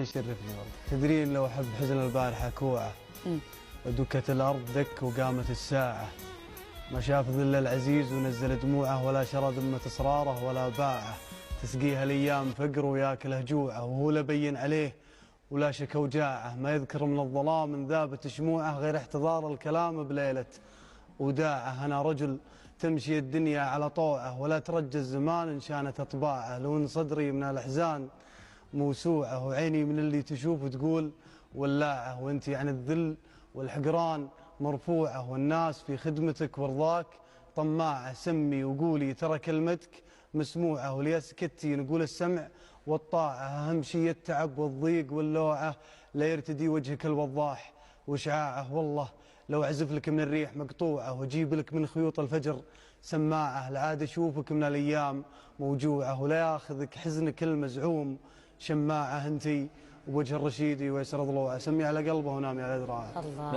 يشرفني والله. تدرين لو أحب حزن البارحة كوعة ودكت الأرض دك وقامت الساعة، ما شاف ذل العزيز ونزل دموعه، ولا شرى ذمة إصراره ولا باعه. تسقيها الأيام فقر وياكله جوعه، وهو لا بين عليه ولا شك وجاعه. ما يذكر من الظلام من ذابت شموعه، غير احتضار الكلام بليلة وداعه. أنا رجل تمشي الدنيا على طوعه، ولا ترجى الزمان إن شانت أطباعه. لو إن صدري من الأحزان موسوعه، وعيني من اللي تشوف وتقول ولاعه. وانتي عن الذل والحقران مرفوعه، والناس في خدمتك ورضاك طماعه. سمي وقولي ترى كلمتك مسموعه، وليا سكتي نقول السمع والطاعه. اهم شي التعب والضيق واللوعه، لا يرتدي وجهك الوضاح وشعاعه. والله لو اعزف لك من الريح مقطوعه، واجيب لك من خيوط الفجر سماعه. العاد اشوفك من الايام موجوعه، ولا ياخذك حزنك المزعوم شماعه. انتي وجه الرشيدي ويسر ضلوعه، سمي على قلبه ونامي على ذراعه. الله.